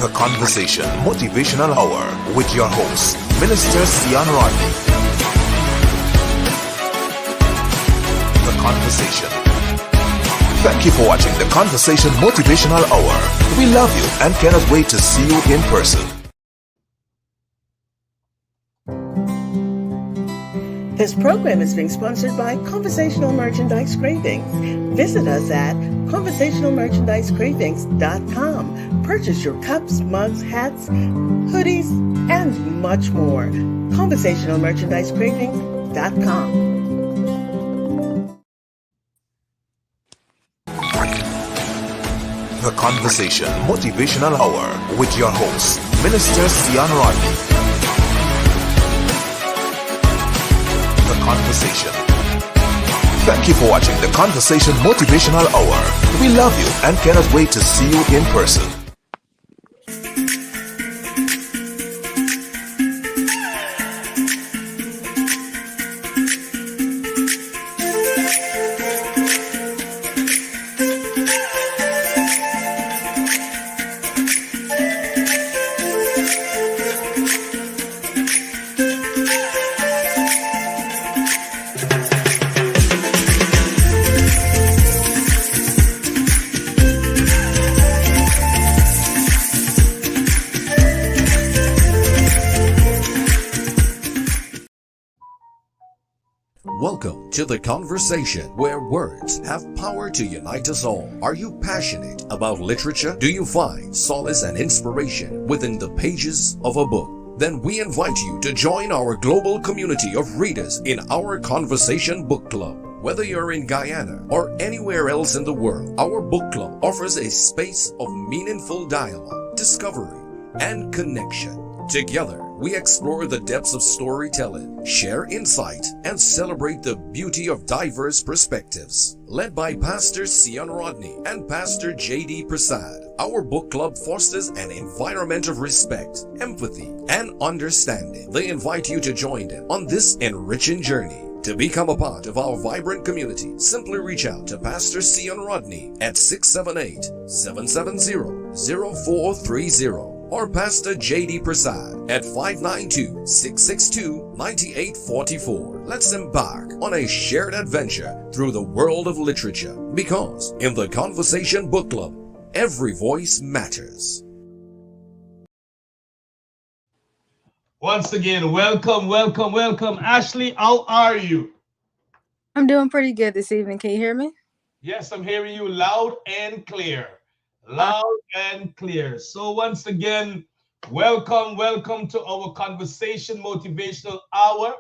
The Conversation Motivational Hour with your host, Minister Seon Rodney. The Conversation. Thank you for watching the Conversation Motivational Hour. We love you and cannot wait to see you in person. This program is being sponsored by Conversational Merchandise Cravings. Visit us at conversationalmerchandisecravings.com. Purchase your cups, mugs, hats, hoodies, and much more. Conversationalmerchandisecravings.com. The Conversation Motivational Hour with your host, Minister Seon Rodney. The Conversation. Thank you for watching the Conversation Motivational Hour. We love you and cannot wait to see you in person. Welcome to The Conversation, where words have power to unite us all. Are you passionate about literature? Do you find solace and inspiration within the pages of a book? Then we invite you to join our global community of readers in our Conversation Book Club. Whether you're in Guyana or anywhere else in the world, our book club offers a space of meaningful dialogue, discovery, and connection. Together, we explore the depths of storytelling, share insight, and celebrate the beauty of diverse perspectives. Led by Pastor Seon Rodney and Pastor J.D. Prasad, our book club fosters an environment of respect, empathy, and understanding. They invite you to join them on this enriching journey. To become a part of our vibrant community, simply reach out to Pastor Seon Rodney at 678-770-0430. or Pastor J.D. Prasad at 592-662-9844. Let's embark on a shared adventure through the world of literature, because in the Conversation Book Club, every voice matters. Once again, welcome. Ashley, how are you? I'm doing pretty good this evening. Can you hear me? Yes, I'm hearing you loud and clear. So once again, welcome to our Conversation Motivational Hour.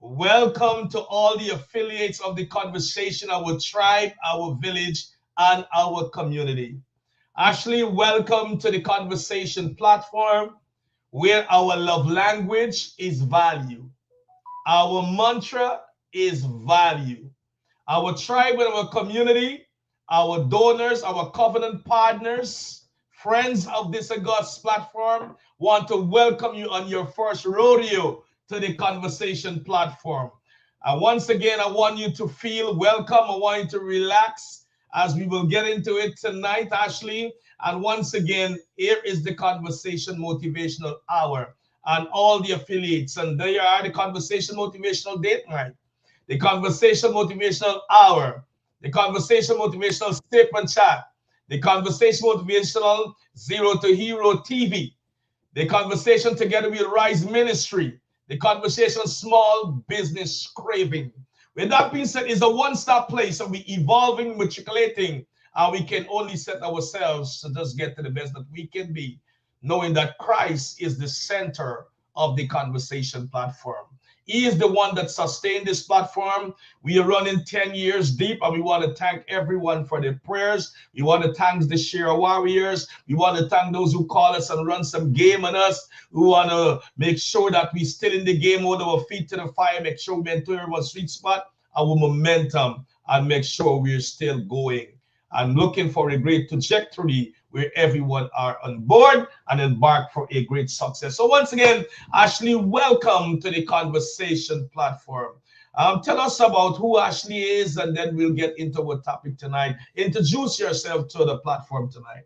Welcome to all the affiliates of the Conversation, our tribe, our village, and our community. Ashley, welcome to the Conversation platform, where our love language is value. Our mantra is value. Our tribe and our community, our donors, our covenant partners, friends of this August platform, want to welcome you on your first rodeo to the Conversation platform. Once again, I want you to feel welcome. I want you to relax as we will get into it tonight, Ashley. And once again, here is the Conversation Motivational Hour and all the affiliates. And there are the Conversation Motivational Date Night, the Conversation Motivational Hour, the Conversation Motivational Step and Chat, the Conversation Motivational Zero to Hero TV, the Conversation Together We Rise Ministry, the Conversation Small Business Craving. With that being said, it's a one-stop place, and we're evolving, matriculating, and we can only set ourselves to just get to the best that we can be, knowing that Christ is the center of the Conversation platform. He is the one that sustained this platform. We are running 10 years deep, and we want to thank everyone for their prayers. We want to thank the Share Warriors. We want to thank those who call us and run some game on us. We want to make sure that we still in the game, hold our feet to the fire, make sure we maintain our sweet spot, our momentum, and make sure we're still going. I'm looking for a great trajectory where everyone are on board and embark for a great success. So once again, Ashley, welcome to the Conversation platform. Tell us about who Ashley is, and then we'll get into our topic tonight. Introduce yourself to the platform tonight.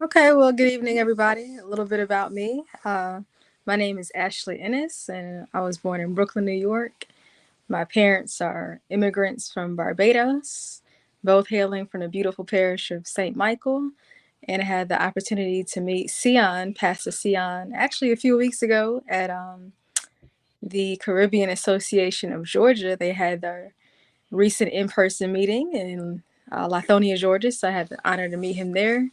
Okay, well, good evening, everybody. A little bit about me. My name is Ashley Ennis, and I was born in Brooklyn, New York. My parents are immigrants from Barbados, both hailing from the beautiful parish of St. Michael. And I had the opportunity to meet Seon, Pastor Seon, actually a few weeks ago at the Caribbean Association of Georgia. They had their recent in-person meeting in Lithonia, Georgia, so I had the honor to meet him there.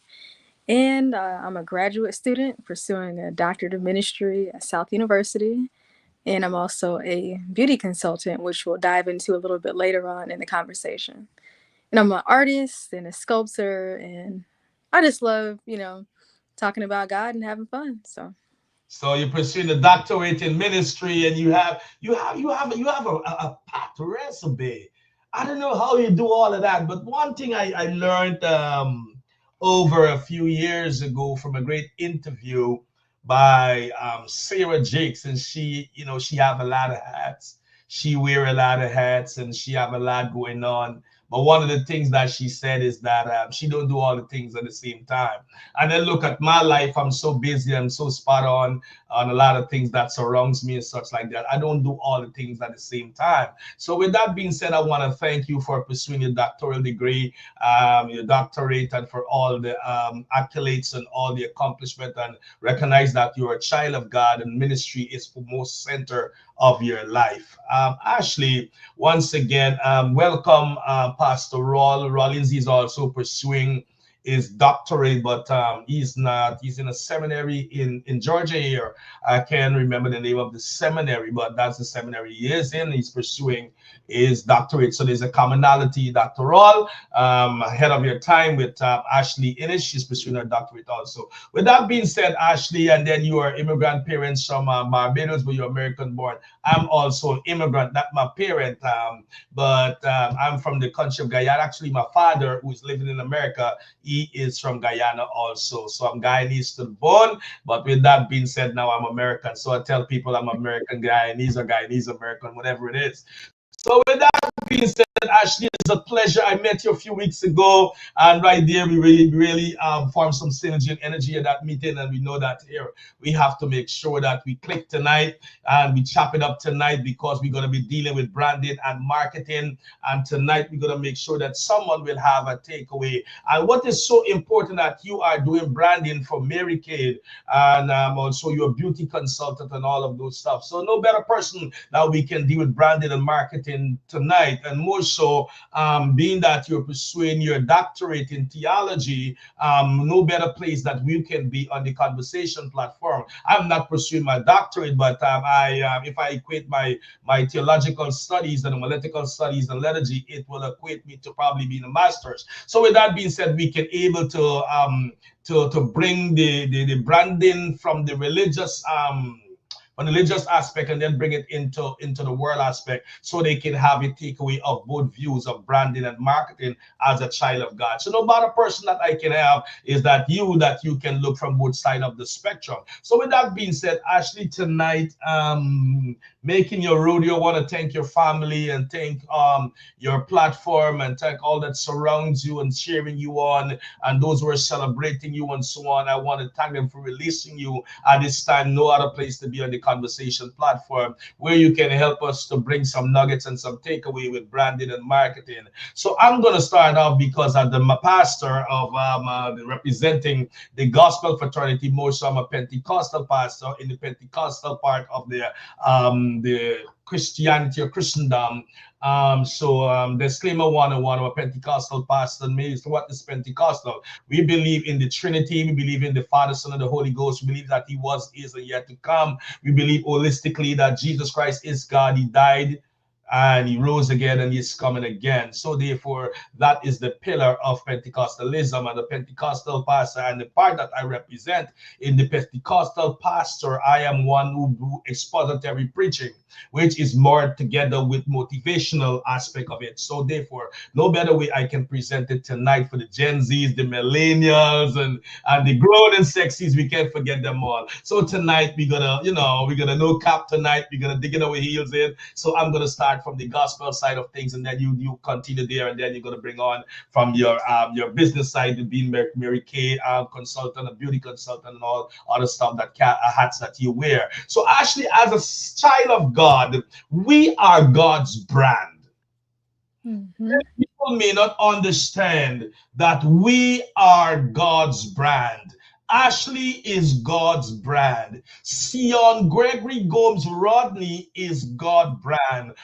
And I'm a graduate student pursuing a doctorate of ministry at South University. And I'm also a beauty consultant, which we'll dive into a little bit later on in the conversation. And I'm an artist and a sculptor, and I just love, talking about God and having fun. So you're pursuing a doctorate in ministry, and you have a packed resume. I don't know how you do all of that, but one thing I learned over a few years ago from a great interview by Sarah Jakes, and she have a lot of hats. She wear a lot of hats, and she have a lot going on. But one of the things that she said is that she don't do all the things at the same time. And then look at my life. I'm so busy. I'm so spot on a lot of things that surrounds me and such like that. I don't do all the things at the same time. So with that being said, I want to thank you for pursuing your doctoral degree, your doctorate, and for all the accolades and all the accomplishment, and recognize that you're a child of God and ministry is the most center of your life. Ashley, once again, welcome, Pastor Rollins. He's also pursuing his doctorate, but he's not. He's in a seminary in Georgia here. I can't remember the name of the seminary, but that's the seminary he is in. He's pursuing his doctorate. So there's a commonality, Dr. Roll, ahead of your time with Ashley Innes. She's pursuing her doctorate also. With that being said, Ashley, and then you are immigrant parents from Barbados, but you're American born. I'm also an immigrant, not my parent, but I'm from the country of Guyana. Actually, my father, who's living in America, he is from Guyana also. So I'm Guyanese to the bone. But with that being said, now I'm American. So I tell people I'm American Guyanese or Guyanese American, whatever it is. So with that being said, Ashley, it's a pleasure. I met you a few weeks ago, and right there we really formed some synergy and energy at that meeting, and we know that here we have to make sure that we click tonight and we chop it up tonight, because we're going to be dealing with branding and marketing, and tonight we're going to make sure that someone will have a takeaway. And what is so important that you are doing branding for Mary Kay, and also you're a beauty consultant and all of those stuff. So no better person that we can deal with branding and marketing tonight, and more so being that you're pursuing your doctorate in theology, no better place that we can be on the conversation platform. I'm not pursuing my doctorate, but if I equate my theological studies and analytical studies and liturgy, it will equate me to probably being a master's. So with that being said, we can able to bring the branding from the religious on the religious aspect, and then bring it into the world aspect, so they can have a takeaway of both views of branding and marketing as a child of God. So no matter person that I can have is that you can look from both sides of the spectrum. So with that being said, Ashley, tonight, making your rodeo, I want to thank your family and thank your platform and thank all that surrounds you and cheering you on, and those who are celebrating you and so on. I want to thank them for releasing you at this time. No other place to be on the conversation platform where you can help us to bring some nuggets and some takeaway with branding and marketing. So I'm going to start off because I'm the pastor of representing the gospel fraternity. More so, I'm a Pentecostal pastor in the Pentecostal part of the Christianity or Christendom. Disclaimer 101, I'm a Pentecostal pastor. What is Pentecostal? We believe in the Trinity. We believe in the Father, Son, and the Holy Ghost. We believe that He was, is, and yet to come. We believe holistically that Jesus Christ is God. He died and He rose again, and He's coming again. So therefore, that is the pillar of Pentecostalism, and the Pentecostal pastor, and the part that I represent in the Pentecostal pastor, I am one who do expository preaching, which is more together with motivational aspect of it. So therefore, no better way I can present it tonight for the Gen Zs, the millennials, and the grown and sexies. We can't forget them all. So tonight we're gonna no cap tonight. We're gonna dig in our heels in. So I'm gonna start start from the gospel side of things, and then you continue there, and then you're gonna bring on from your business side, being Mary Kay consultant, a beauty consultant, and all other stuff that hats that you wear. So actually, as a child of God, we are God's brand. Mm-hmm. People may not understand that we are God's brand. Ashley is God's brand. Seon Gregory Gomes Rodney is God's brand.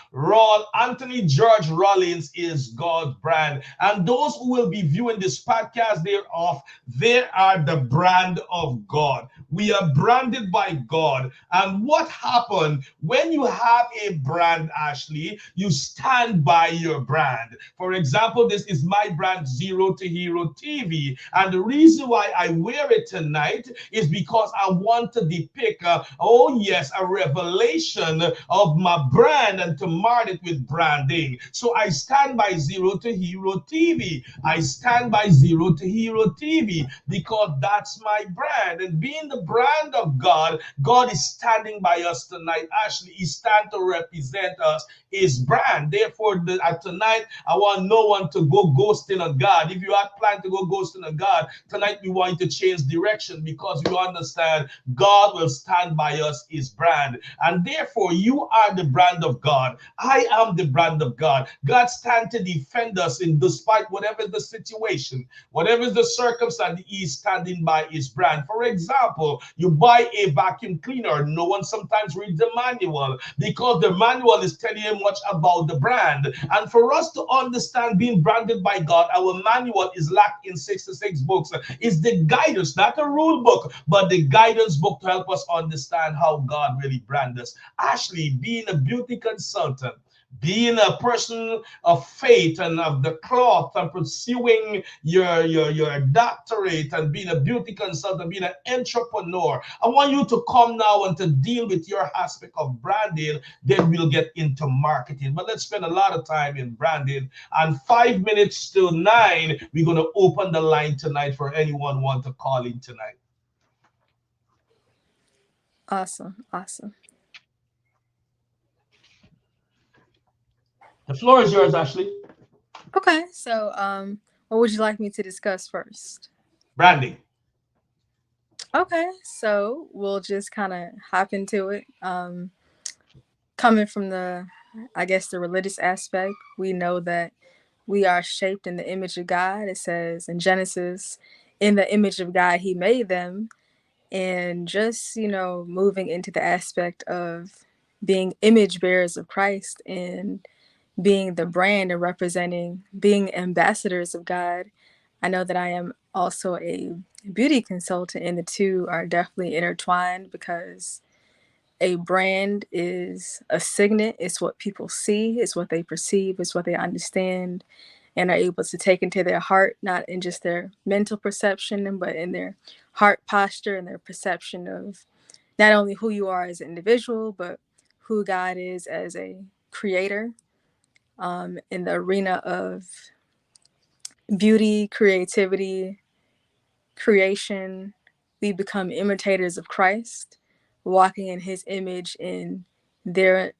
Anthony George Rollins is God's brand. And those who will be viewing this podcast thereof, they are the brand of God. We are branded by God. And what happened when you have a brand, Ashley? You stand by your brand. For example, this is my brand, Zero to Hero TV. And the reason why I wear it tonight is because I want to depict, a revelation of my brand and to mark it with branding. So I stand by Zero to Hero TV. I stand by Zero to Hero TV because that's my brand. And being the brand of God, God is standing by us tonight. Actually, He stands to represent us, His brand. Therefore, tonight, I want no one to go ghosting on God. If you had planned to go ghosting on God, tonight we want you to change direction because you understand God will stand by us, His brand. And therefore, you are the brand of God. I am the brand of God. God stands to defend us in despite whatever the situation, whatever the circumstance, He is standing by His brand. For example, you buy a vacuum cleaner. No one sometimes reads the manual because the manual is telling you much about the brand. And for us to understand being branded by God, our manual is locked in 66 books. It's the guidance, not a rule book, but the guidance book to help us understand how God really brands us. Ashley, being a beauty consultant, being a person of faith and of the cloth and pursuing your doctorate and being a beauty consultant, being an entrepreneur. I want you to come now and to deal with your aspect of branding. Then we'll get into marketing. But let's spend a lot of time in branding. And 5 minutes to 9, we're going to open the line tonight for anyone who want to call in tonight. Awesome. Awesome. The floor is yours, Ashley. Okay. So, what would you like me to discuss first? Branding. Okay. So we'll just kind of hop into it. Coming from the religious aspect, we know that we are shaped in the image of God. It says in Genesis, in the image of God, He made them. And just, moving into the aspect of being image bearers of Christ and being the brand and representing, being ambassadors of God. I know that I am also a beauty consultant, and the two are definitely intertwined because a brand is a signet. It's what people see, it's what they perceive, it's what they understand and are able to take into their heart, not in just their mental perception, but in their heart posture and their perception of not only who you are as an individual, but who God is as a creator. In the arena of beauty, creativity, creation, we become imitators of Christ, walking in His image and there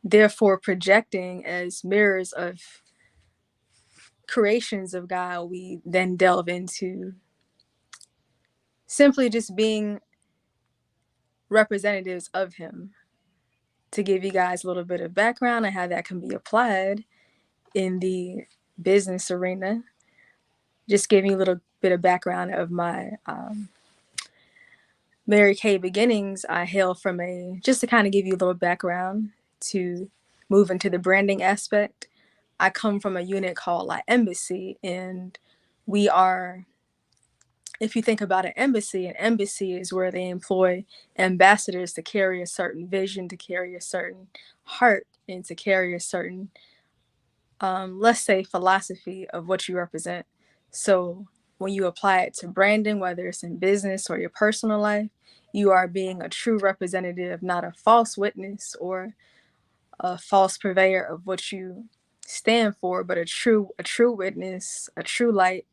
therefore projecting as mirrors of creations of God. We then delve into simply just being representatives of Him. To give you guys a little bit of background on how that can be applied in the business arena, just giving you a little bit of background of my Mary Kay beginnings. I hail from just to kind of give you a little background to move into the branding aspect. I come from a unit called La Embassy, and we are, if you think about an embassy is where they employ ambassadors to carry a certain vision, to carry a certain heart, and to carry a certain, let's say, philosophy of what you represent. So when you apply it to branding, whether it's in business or your personal life, you are being a true representative, not a false witness or a false purveyor of what you stand for, but a true witness, a true light,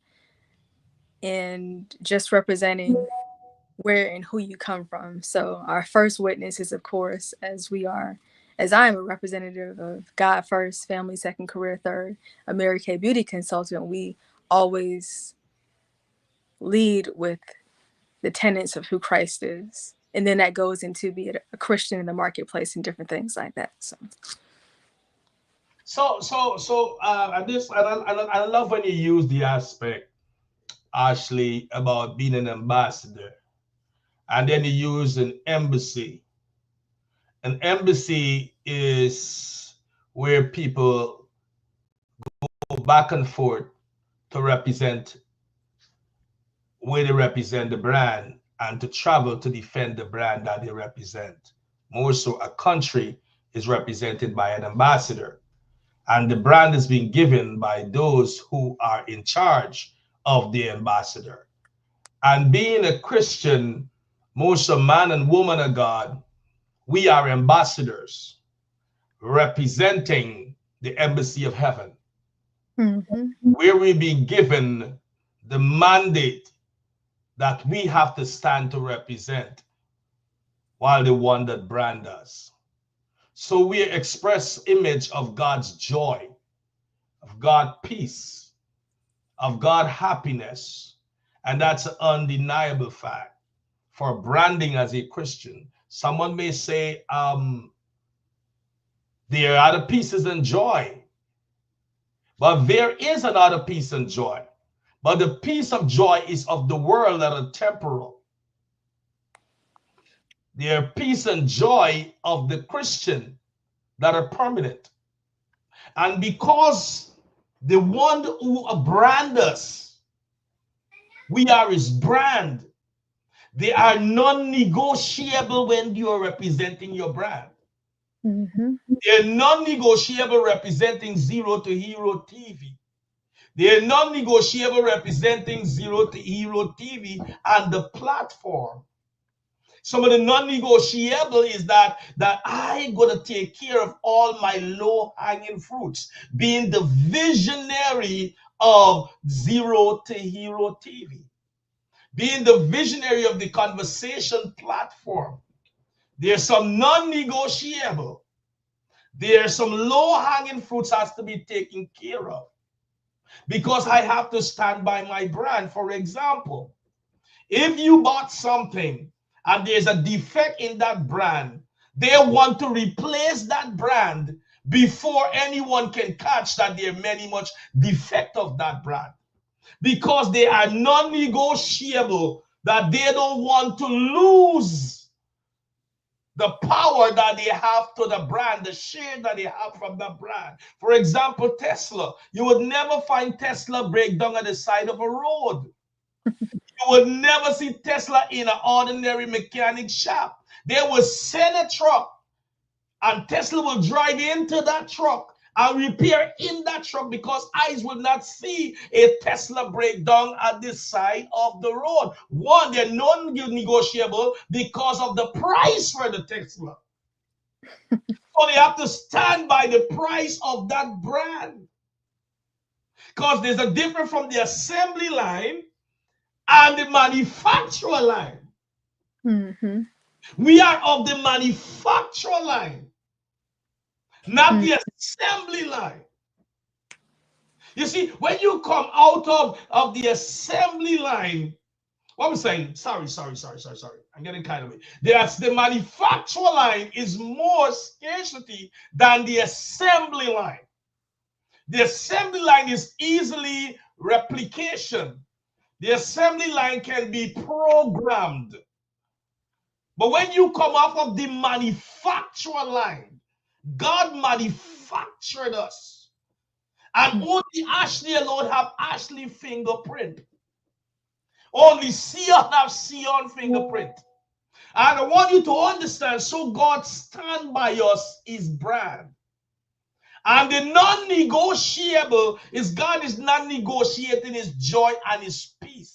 and just representing where and who you come from. So our first witness is, of course, as we are as I am a representative of God First, Family Second, Career Third, a Mary Kay beauty consultant, we always lead with the tenets of who Christ is. And then that goes into being a Christian in the marketplace and different things like that. I love when you use the aspect, Ashley, about being an ambassador, and then you use an embassy. An embassy is where people go back and forth to represent where they represent the brand and to travel to defend the brand that they represent. More so, a country is represented by an ambassador, and the brand is being given by those who are in charge of the ambassador. And being a Christian, most a man and woman of God, we are ambassadors representing the embassy of heaven, where we be given the mandate that we have to stand to represent while the one that brand us. So we express image of God's joy, of God's peace, of God's happiness. And that's an undeniable fact for branding as a Christian. Someone may say, there are the pieces and joy, but there is another peace and joy. But the peace of joy is of the world that are temporal. There are peace and joy of the Christian that are permanent. And because the one who brand us, we are his brand, they are non-negotiable when you are representing your brand. They're non-negotiable representing Zero to Hero TV. They're non-negotiable representing Zero to Hero TV and the platform. Some of the non-negotiable is that I gotta take care of all my low-hanging fruits, being the visionary of Zero to Hero TV, being the visionary of the Conversation platform. There's some non-negotiable. There's some low-hanging fruits has to be taken care of because I have to stand by my brand. For example, if you bought something and there's a defect in that brand, they want to replace that brand before anyone can catch that there many much defect of that brand, because they are non-negotiable, that they don't want to lose the power that they have to the brand, the share that they have from the brand. For example, Tesla. You would never find Tesla break down at the side of a road. You would never see Tesla in an ordinary mechanic shop. They will send a truck and Tesla will drive into that truck and repair in that truck, because eyes will not see a Tesla breakdown at the side of the road. One, they're non-negotiable because of the price for the Tesla. So they have to stand by the price of that brand, because there's a difference from the assembly line and the manufacturer line. We are of the manufacturer line, not the assembly line. You see, when you come out of the assembly line, what I'm saying, sorry. I'm getting kind of it. The manufacturer line is more scarcity than the assembly line. The assembly line is easily replication. The assembly line can be programmed. But when you come off of the manufacturer line, God manufactured us. And only Ashley alone have Ashley fingerprint. Only Seon have Seon fingerprint. And I want you to understand, so God stand by us, his brand. And the non-negotiable is God is not negotiating his joy and his peace.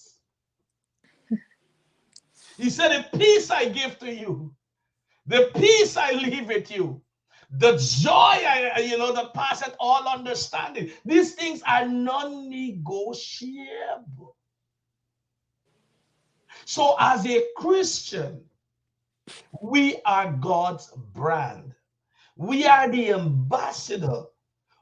He said, the peace I give to you, the peace I leave with you, the joy that passeth all understanding. These things are non-negotiable. So as a Christian, we are God's brand. We are the ambassador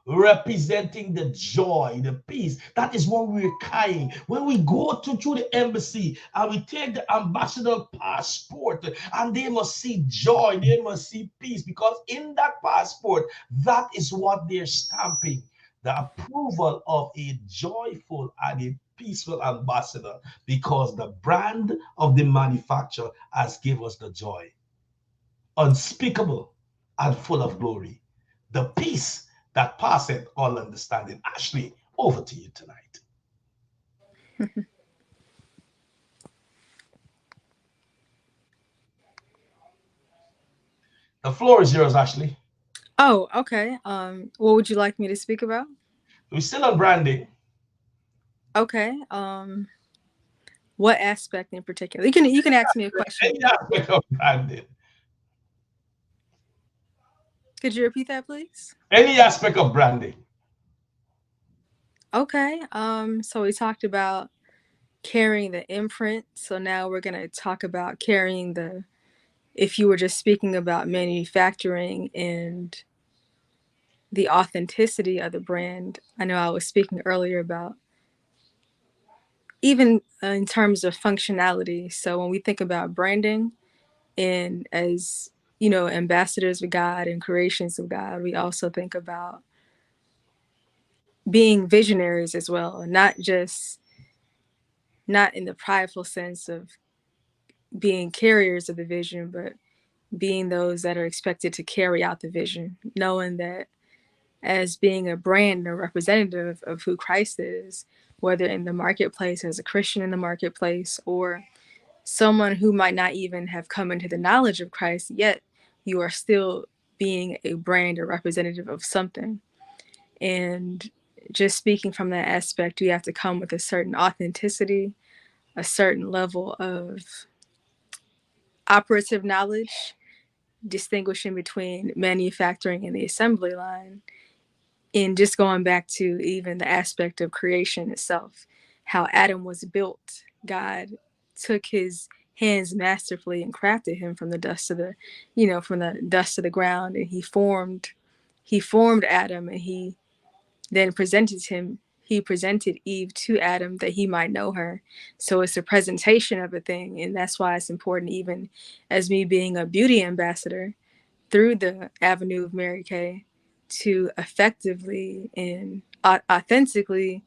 representing the joy, the peace. That is what we're carrying. When we go through the embassy and we take the ambassador passport, and they must see joy, they must see peace, because in that passport, that is what they're stamping, the approval of a joyful and a peaceful ambassador, because the brand of the manufacturer has given us the joy unspeakable and full of glory, the peace that passeth all understanding. Ashley, over to you tonight. The floor is yours, Ashley. Oh, okay. What would you like me to speak about? We're still on branding. Okay. What aspect in particular? You can ask me a question. Any aspect of branding. Could you repeat that, please? Any aspect of branding. Okay. So we talked about carrying the imprint. So now we're gonna talk about carrying the. If you were just speaking about manufacturing and the authenticity of the brand, I know I was speaking earlier about even in terms of functionality. So when we think about branding and as ambassadors of God and creations of God, we also think about being visionaries as well, not in the prideful sense of being carriers of the vision, but being those that are expected to carry out the vision, knowing that as being a brand and a representative of who Christ is, whether in the marketplace as a Christian in the marketplace or someone who might not even have come into the knowledge of Christ yet, you are still being a brand or representative of something. And just speaking from that aspect, you have to come with a certain authenticity, a certain level of operative knowledge, distinguishing between manufacturing and the assembly line. And just going back to even the aspect of creation itself, how Adam was built. God took his hands masterfully and crafted him from the dust of the ground, and he formed Adam, and he presented Eve to Adam that he might know her. So it's a presentation of a thing, and that's why it's important, even as me being a beauty ambassador through the avenue of Mary Kay, to effectively and authentically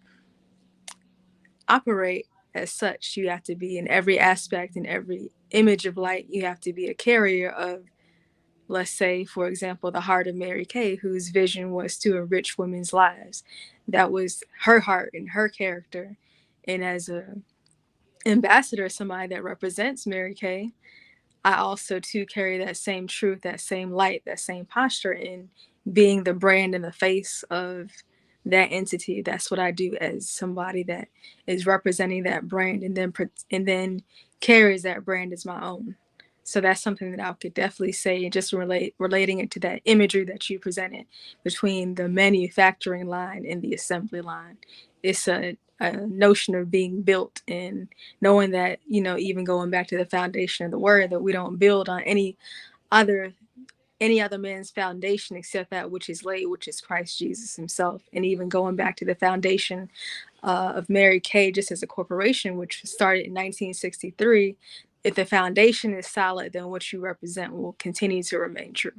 operate as such. You have to be in every aspect, in every image of light. You have to be a carrier of, let's say, for example, the heart of Mary Kay, whose vision was to enrich women's lives. That was her heart and her character. And as a ambassador, somebody that represents Mary Kay, I also too carry that same truth, that same light, that same posture in being the brand and the face of that entity. That's what I do as somebody that is representing that brand and then carries that brand as my own. So that's something that I could definitely say, and just relating it to that imagery that you presented between the manufacturing line and the assembly line. It's a notion of being built and knowing that, even going back to the foundation of the word, that we don't build on other any other man's foundation except that which is laid, which is Christ Jesus himself. And even going back to the foundation of Mary Kay, just as a corporation, which started in 1963, if the foundation is solid, then what you represent will continue to remain true.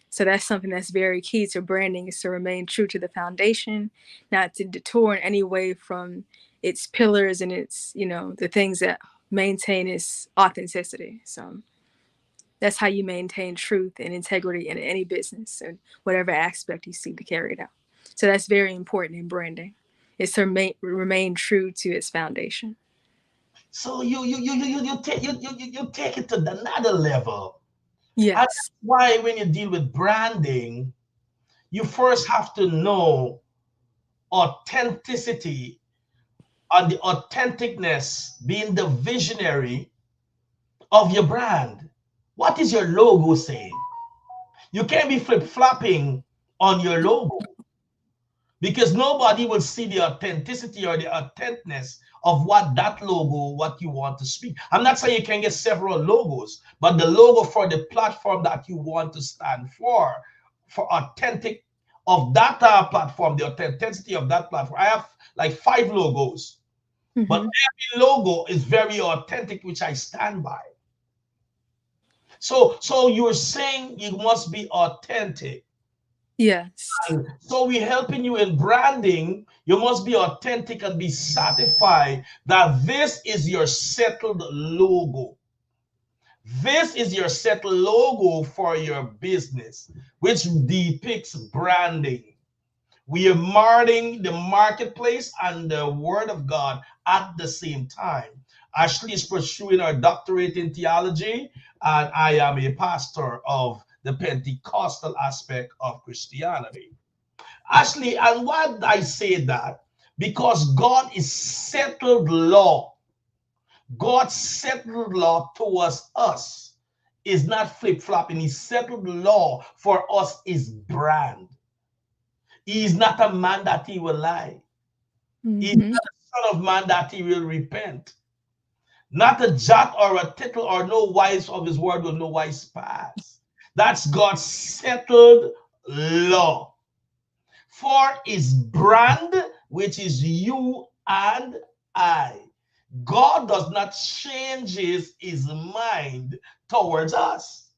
So that's something that's very key to branding, is to remain true to the foundation, not to detour in any way from its pillars and its, the things that maintain its authenticity. So that's how you maintain truth and integrity in any business and whatever aspect you seek to carry it out. So that's very important in branding, is to remain true to its foundation. So you take it to another level. And Yes. that's why when you deal with branding, you first have to know authenticity and the authenticness, being the visionary of your brand. What is your logo saying? You can't be flip-flopping on your logo, because nobody will see the authenticity or the authenticness of what that logo, what you want to speak. I'm not saying you can get several logos, but the logo for the platform that you want to stand for authentic of that platform, the authenticity of that platform. I have like 5 logos, but Mm-hmm. every logo is very authentic, which I stand by. So you're saying you must be authentic. Yes. So we're helping you in branding. You must be authentic and be satisfied that this is your settled logo. This is your settled logo for your business, which depicts branding. We are marketing the marketplace and the word of God at the same time. Ashley is pursuing her doctorate in theology, and I am a pastor of the Pentecostal aspect of Christianity. Ashley, and why did I say that? Because God is settled law. God's settled law towards us is not flip-flopping. His settled law for us is brand. He is not a man that he will lie. He is Mm-hmm. not a son of man that he will repent. Not a jot or a tittle or no wise of his word will no wise pass. That's God's settled law. For his brand, which is you and I. God does not change his mind towards us.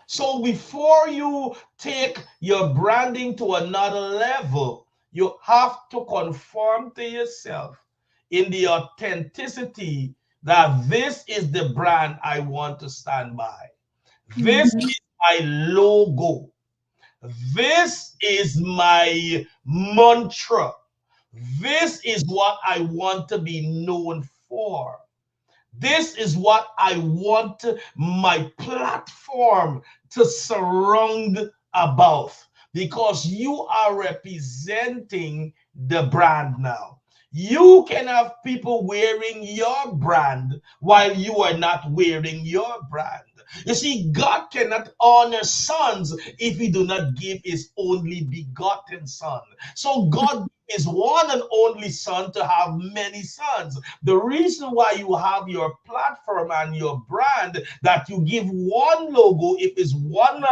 So before you take your branding to another level, you have to conform to yourself in the authenticity that this is the brand I want to stand by. This Mm-hmm. is my logo. This is my mantra. This is what I want to be known for. This is what I want my platform to surround about, because you are representing the brand now. You can have people wearing your brand while you are not wearing your brand. You see, God cannot honor sons if he do not give his only begotten son. So God is one and only son to have many sons. The reason why you have your platform and your brand, that you give one logo if it's one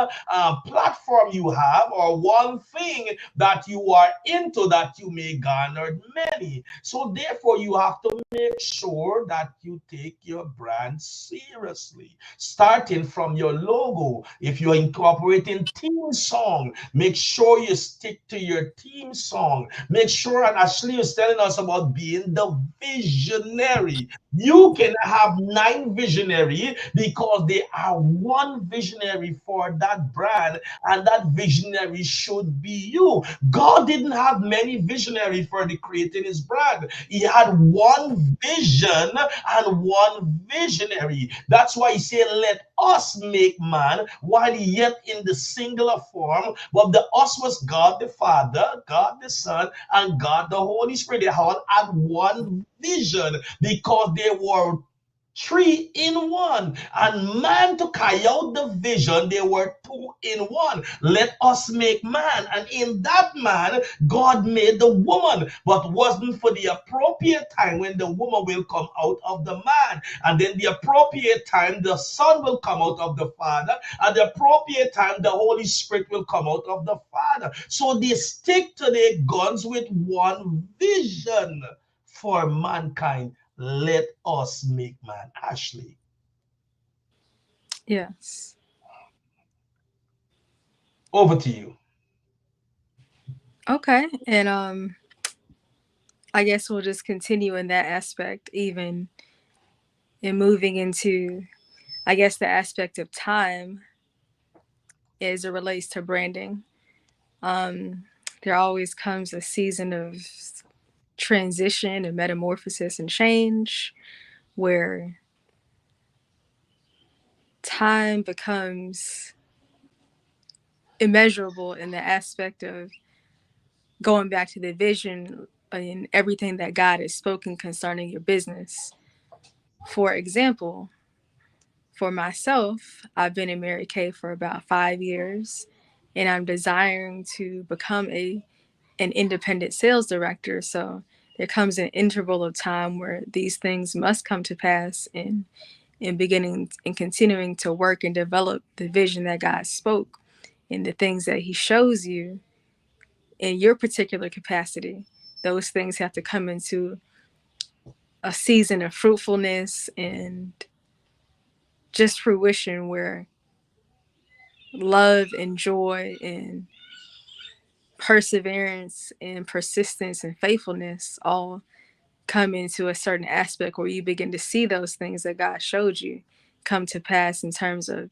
platform you have or one thing that you are into, that you may garner many. So therefore you have to make sure that you take your brand seriously, starting from your logo. If you're incorporating theme song, make sure you stick to your theme song. Make sure, and Ashley is telling us about being the visionary. You can have 9 visionary because they are one visionary for that brand, and that visionary should be you. God didn't have many visionary for the creating his brand. He had one vision and one visionary. That's why he said, let us make man, while yet in the singular form. But the us was God the Father, God the Son, and God the Holy Spirit. They all had one vision because they were 3 in 1. And man to carry out the vision, they were 2 in 1. Let us make man. And in that man, God made the woman, but wasn't for the appropriate time when the woman will come out of the man. And then the appropriate time, the son will come out of the father. At the appropriate time, the Holy Spirit will come out of the father. So they stick to their guns with one vision for mankind. Let us make man. Ashley. Yes. Over to you. Okay. And I guess we'll just continue in that aspect, even in moving into, I guess, the aspect of time as it relates to branding. Um, there always comes a season of transition and metamorphosis and change where time becomes immeasurable in the aspect of going back to the vision and everything that God has spoken concerning your business. For example, for myself, I've been in Mary Kay for about 5 years, and I'm desiring to become an independent sales director. So there comes an interval of time where these things must come to pass in beginning and continuing to work and develop the vision that God spoke and the things that he shows you in your particular capacity, those things have to come into a season of fruitfulness and just fruition where love and joy and perseverance and persistence and faithfulness all come into a certain aspect where you begin to see those things that God showed you come to pass. In terms of,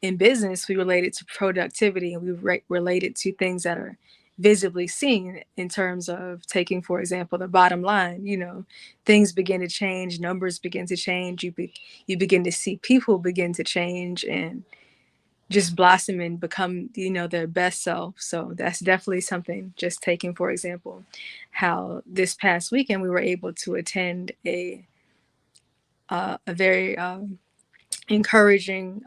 in business, we relate it to productivity, and we relate it to things that are visibly seen. In terms of taking, for example, the bottom line, things begin to change, numbers begin to change, you begin to see people begin to change and just blossom and become, their best self. So that's definitely something. Just taking, for example, how this past weekend we were able to attend a very encouraging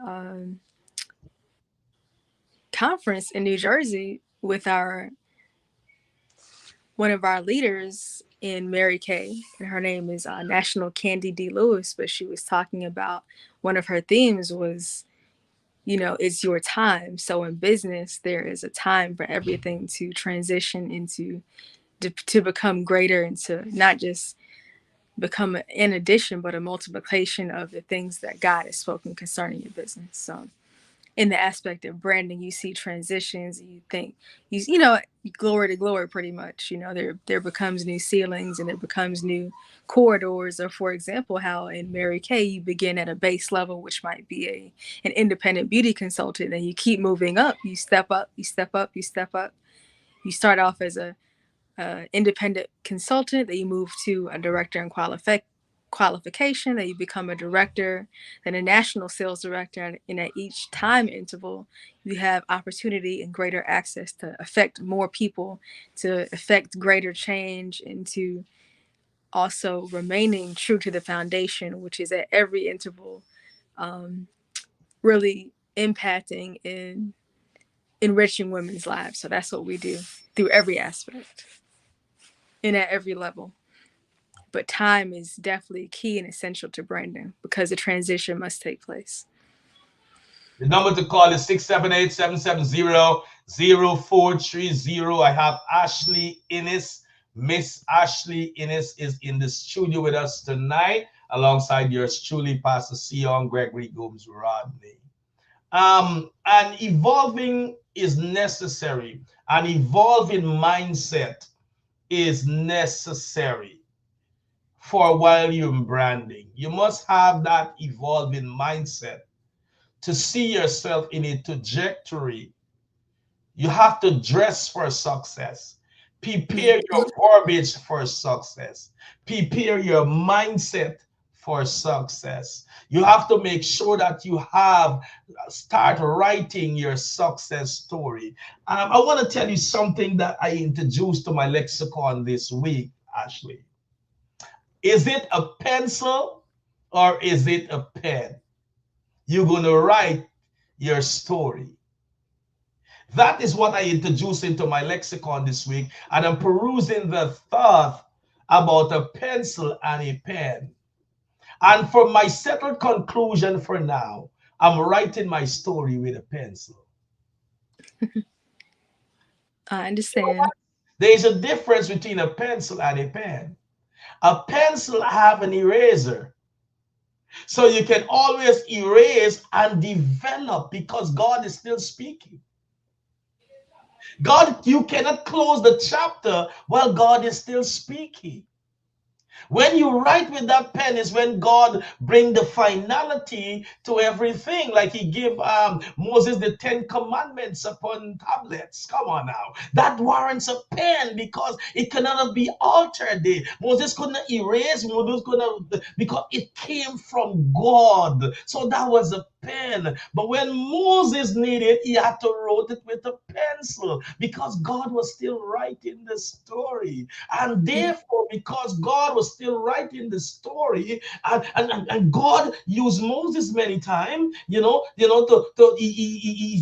conference in New Jersey with our one of our leaders in Mary Kay, and her name is National Candy D. Lewis. But she was talking about, one of her themes was, it's your time. So in business, there is a time for everything to transition into, to become greater, and to not just become an addition, but a multiplication of the things that God has spoken concerning your business. So in the aspect of branding, you see transitions, you think, glory to glory, pretty much. There becomes new ceilings and there becomes new corridors. Or, for example, how in Mary Kay you begin at a base level, which might be an independent beauty consultant, and you keep moving up. You step up, you step up, you step up. You start off as a independent consultant, then you move to a director in qualification, then you become a director, then a national sales director, and at each time interval, you have opportunity and greater access to affect more people, to affect greater change, and to also remaining true to the foundation, which is at every interval, really impacting and enriching women's lives. So that's what we do through every aspect and at every level. But time is definitely key and essential to branding because the transition must take place. The number to call is 678-770-0430. I have Ashley Innes. Miss Ashley Innes is in the studio with us tonight, alongside yours truly, Pastor Seon Gregory Gomes Rodney. And evolving is necessary. An evolving mindset is necessary for while you're branding. You must have that evolving mindset to see yourself in a trajectory. You have to dress for success. Prepare your verbiage for success. Prepare your mindset for success. You have to make sure that you start writing your success story. I want to tell you something that I introduced to my lexicon this week, Ashley. Is it a pencil or is it a pen? You're going to write your story. That is what I introduced into my lexicon this week. And I'm perusing the thought about a pencil and a pen. And for my settled conclusion for now, I'm writing my story with a pencil. I understand. There is a difference between a pencil and a pen. A pencil have an eraser. So you can always erase and develop because God is still speaking. God, you cannot close the chapter while God is still speaking. When you write with that pen is when God bring the finality to everything. Like he gave Moses the 10 commandments upon tablets. Come on now. That warrants a pen because it cannot be altered. Moses couldn't erase. Moses couldn't, because it came from God. So that was a pen. But when Moses needed, he had to write it with a pencil because God was still writing the story. And therefore, because God was still writing the story, and God used Moses many times, he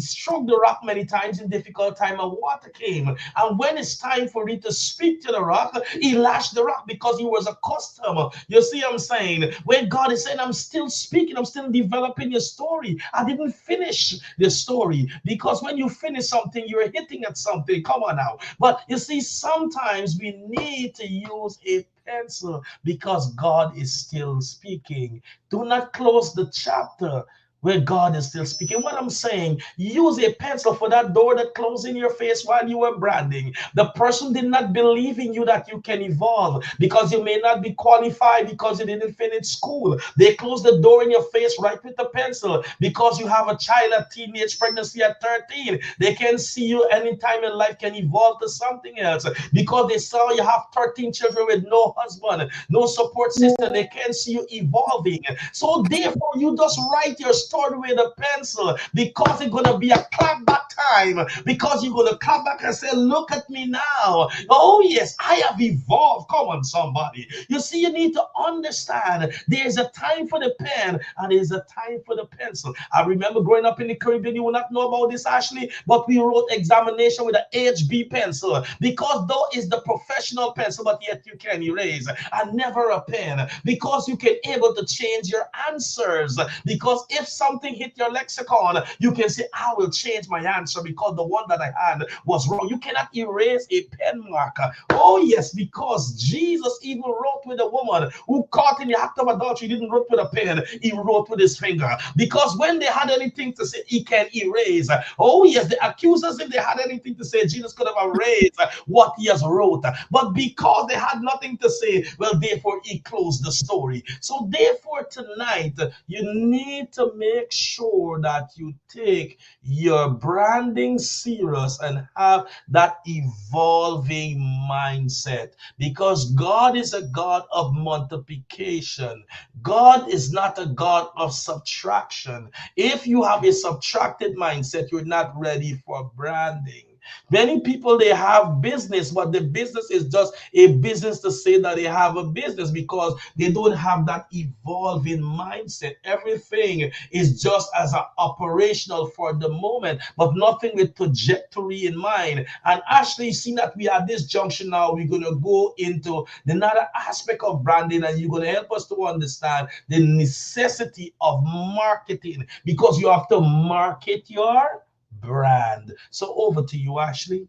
struck the rock many times in difficult time and water came. And when it's time for it to speak to the rock, he lashed the rock because he was accustomed. You see what I'm saying? When God is saying, I'm still speaking, I'm still developing your story. story. I didn't finish the story. Because when you finish something, you're hitting at something. Come on now. But you see, sometimes we need to use a pencil because God is still speaking. Do not close the chapter where God is still speaking. What I'm saying, use a pencil for that door that closed in your face while you were branding. The person did not believe in you that you can evolve because you may not be qualified because you didn't finish school. They closed the door in your face right with the pencil because you have a child at teenage pregnancy at 13. They can see you anytime in life can evolve to something else because they saw you have 13 children with no husband, no support system. They can see you evolving. So therefore, you just write your story with a pencil because it's gonna be a clapback time. Because you're gonna clap back and say, "Look at me now! Oh yes, I have evolved." Come on, somebody. You see, you need to understand there's a time for the pen and there's a time for the pencil. I remember growing up in the Caribbean. You will not know about this, Ashley, but we wrote examination with an HB pencil because though is the professional pencil, but yet you can erase and never a pen because you can able to change your answers. Because if something hit your lexicon, you can say, "I will change my answer because the one that I had was wrong." You cannot erase a pen marker. Oh yes, because Jesus even wrote with a woman who caught in the act of adultery. He didn't wrote with a pen, he wrote with his finger. Because when they had anything to say, he can erase. Oh yes, the accusers, if they had anything to say, Jesus could have erased what he has wrote. But because they had nothing to say, well, therefore he closed the story. So therefore tonight, you need to make sure that you take your branding serious and have that evolving mindset because God is a God of multiplication. God is not a God of subtraction. If you have a subtracted mindset, you're not ready for branding. Many people they have business, but the business is just a business to say that they have a business because they don't have that evolving mindset. Everything is just as an operational for the moment, but nothing with trajectory in mind. And actually, seeing that we are at this junction now, we're gonna go into another aspect of branding, and you're gonna help us to understand the necessity of marketing because you have to market your brand. So over to you, Ashley.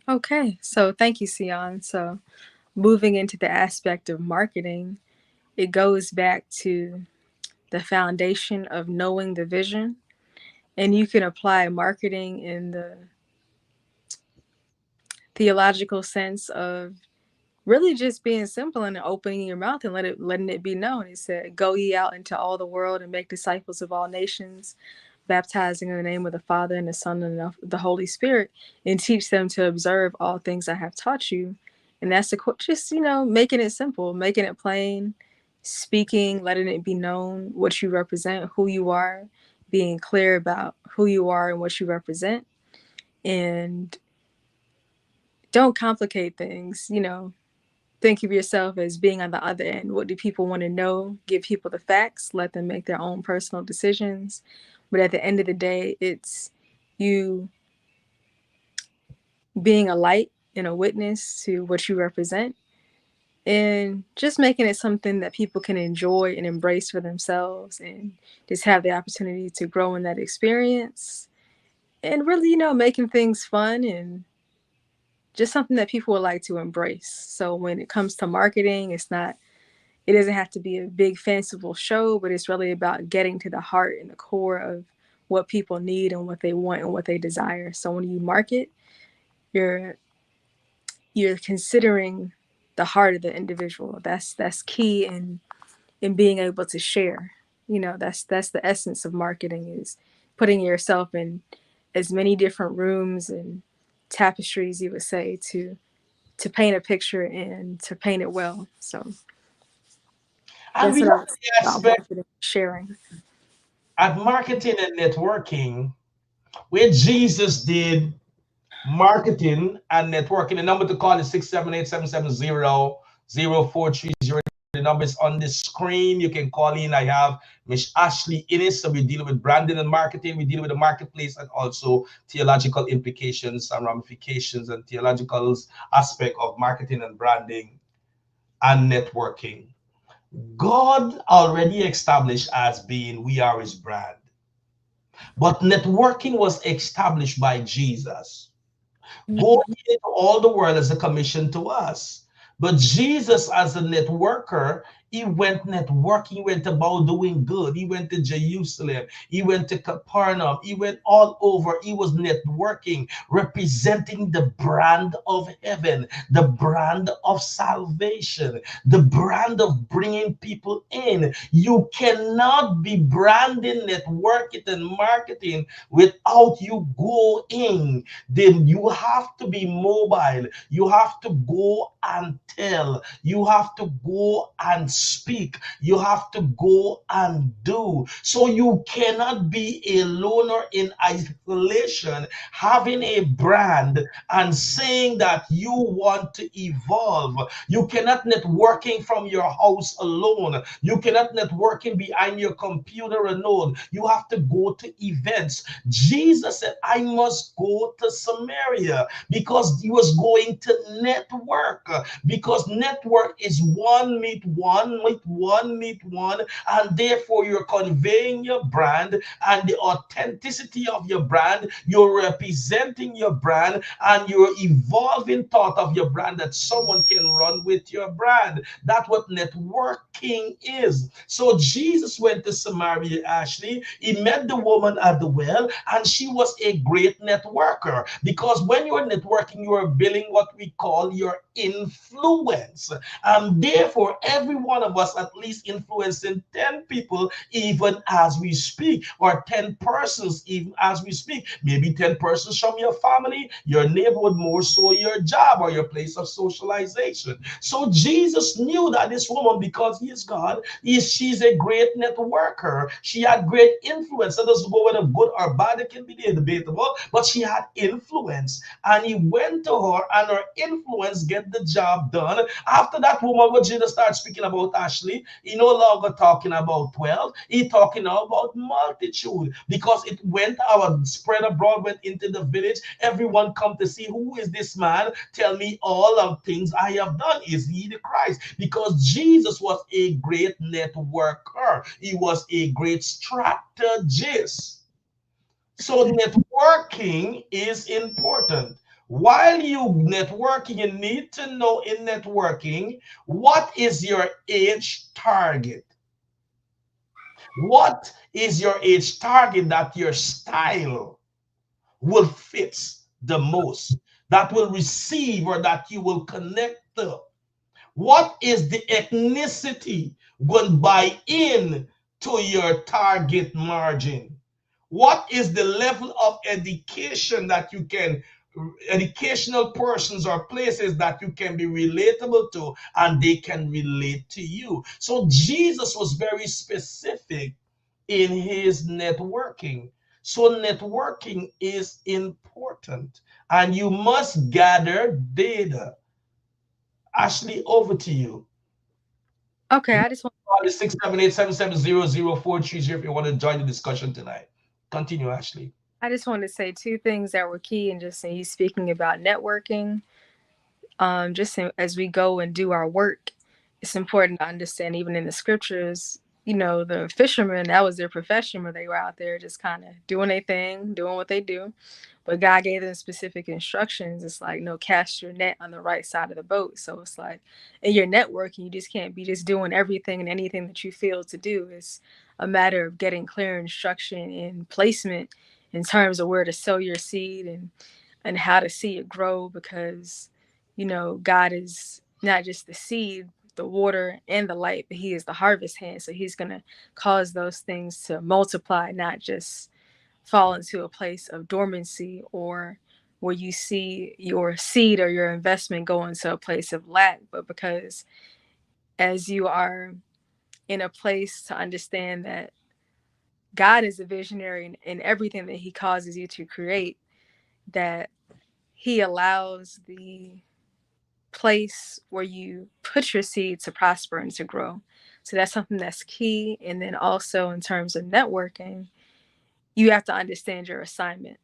Okay, so thank you, Sion. So moving into the aspect of marketing, it goes back to the foundation of knowing the vision. And you can apply marketing in the theological sense of really just being simple and opening your mouth and letting it be known. It said, "Go ye out into all the world and make disciples of all nations, baptizing in the name of the Father and the Son and the Holy Spirit, and teach them to observe all things I have taught you." And that's just making it simple, making it plain, speaking, letting it be known what you represent, who you are, being clear about who you are and what you represent, and don't complicate things. Think of yourself as being on the other end. What do people want to know? Give people the facts, let them make their own personal decisions. But at the end of the day, it's you being a light and a witness to what you represent and just making it something that people can enjoy and embrace for themselves and just have the opportunity to grow in that experience and really, making things fun and just something that people would like to embrace. So when it comes to marketing, it doesn't have to be a big fanciful show, but it's really about getting to the heart and the core of what people need and what they want and what they desire. So when you market, you're considering the heart of the individual. That's key in being able to share. That's the essence of marketing is putting yourself in as many different rooms and tapestries, you would say, to paint a picture and to paint it well. So And that's we what I look would at say the about aspect marketing, sharing. at marketing and networking, where Jesus did marketing and networking. The number to call is 678-770-0430. The number is on the screen. You can call in. I have Miss Ashley Innes. So we deal with branding and marketing. We deal with the marketplace and also theological implications and ramifications and theological aspect of marketing and branding and networking. God already established as being we are his brand. But networking was established by Jesus. Go Mhm. into all the world as a commission to us. But Jesus, as a networker, he went networking, he went about doing good. He went to Jerusalem, he went to Capernaum, he went all over. He was networking, representing the brand of heaven, the brand of salvation, the brand of bringing people in. You cannot be branding, networking, and marketing without you going. Then you have to be mobile. You have to go and tell. You have to go and speak. You have to go and do. So you cannot be a loner in isolation, having a brand and saying that you want to evolve. You cannot networking from your house alone. You cannot networking behind your computer alone. You have to go to events. Jesus said, I must go to Samaria because he was going to network. Because network is one meet one, meet one, meet one, and therefore you're conveying your brand and the authenticity of your brand. You're representing your brand and you're evolving thought of your brand that someone can run with your brand. That's what networking is. So Jesus went to Samaria, Ashley. He met the woman at the well, and she was a great networker because when you're networking, you are building what we call your influence. And therefore, every one of us at least influencing 10 people even as we speak, or 10 persons even as we speak. Maybe 10 persons from your family, your neighborhood, more so your job or your place of socialization. So Jesus knew that this woman, because he is God, she's a great networker. She had great influence. That doesn't go whether good or bad, it can be debatable, but she had influence. And he went to her, and her influence get the job done. After that woman, when Jesus started speaking about Ashley, he no longer talking about 12, he talking now about multitude, because it went our spread abroad, went into the village. Everyone come to see, who is this man? Tell me all of things I have done. Is he the Christ? Because Jesus was a great networker. He was a great strategist. So networking is important. While you networking, you need to know in networking, what is your age target? What is your age target that your style will fit the most, that will receive or that you will connect to? What is the ethnicity going buy in to your target margin? What is the level of education that you can, educational persons or places that you can be relatable to and they can relate to you? So Jesus was very specific in his networking. So networking is important and you must gather data. Ashley, over to you. Okay, You I just want call the 678-770-0430 if you want to join the discussion tonight. Continue, Ashley. I just wanted to say two things that were key, and just you speaking about networking. As we go and do our work, it's important to understand, even in the scriptures, the fishermen, that was their profession, where they were out there just kind of doing their thing, doing what they do. But God gave them specific instructions. It's like, no, cast your net on the right side of the boat. So it's like, in your networking, you just can't be just doing everything and anything that you feel to do. It's a matter of getting clear instruction and placement in terms of where to sow your seed, and how to see it grow, because God is not just the seed, the water, and the light, but he is the harvest hand. So he's going to cause those things to multiply, not just fall into a place of dormancy, or where you see your seed or your investment go into a place of lack. But because as you are in a place to understand that God is a visionary in everything that he causes you to create, that he allows the place where you put your seed to prosper and to grow. So that's something that's key. And then also, in terms of networking, you have to understand your assignment.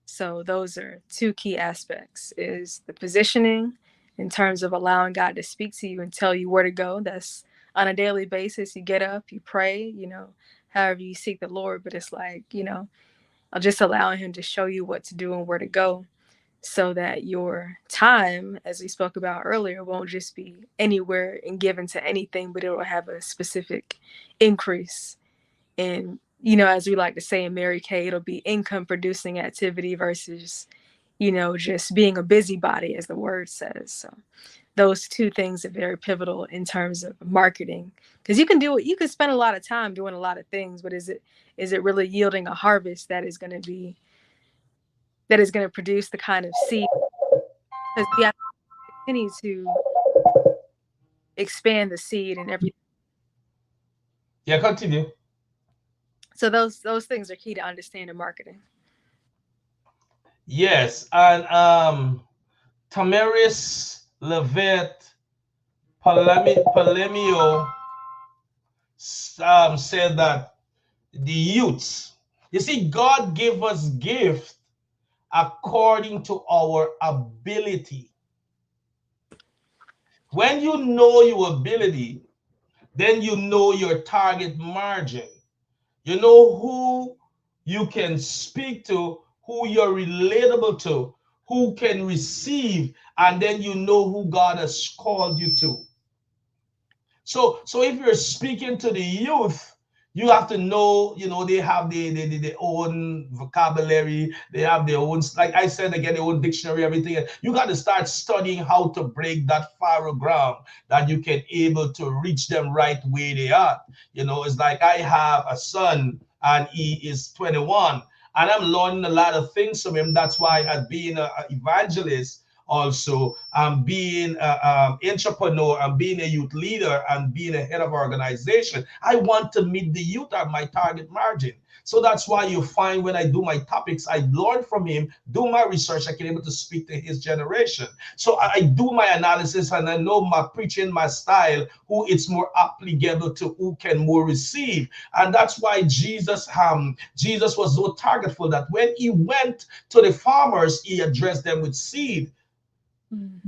So those are two key aspects: is the positioning in terms of allowing God to speak to you and tell you where to go. That's on a daily basis. You get up, you pray, however you seek the Lord, but it's like, just allowing Him to show you what to do and where to go, so that your time, as we spoke about earlier, won't just be anywhere and given to anything, but it will have a specific increase. And, as we like to say in Mary Kay, it'll be income producing activity versus, just being a busybody, as the word says. So those two things are very pivotal in terms of marketing, because you can spend a lot of time doing a lot of things, but is it really yielding a harvest that is going to produce the kind of seed? Because we have to continue to expand the seed and everything. Yeah, continue. So those things are key to understanding marketing. Yes, and Tamaris Levitt Palemio said that the youths, you see, God gave us gifts according to our ability. When you know your ability, then you know your target margin. You know who you can speak to, who you're relatable to, who can receive, and then you know who God has called you to. So if you're speaking to the youth, you have to know, they have their own vocabulary, they have their own, like I said again, their own dictionary, everything. You got to start studying how to break that fallow ground that you can able to reach them right where they are. It's like I have a son and he is 21, and I'm learning a lot of things from him. That's why, as being an evangelist, also being an entrepreneur and being a youth leader and being a head of organization, I want to meet the youth at my target margin. So that's why you find when I do my topics, I learn from him, do my research, I can able to speak to his generation. So I do my analysis, and I know my preaching, my style, who it's more applicable to, who can more receive. And that's why Jesus was so targetful that when he went to the farmers, he addressed them with seed,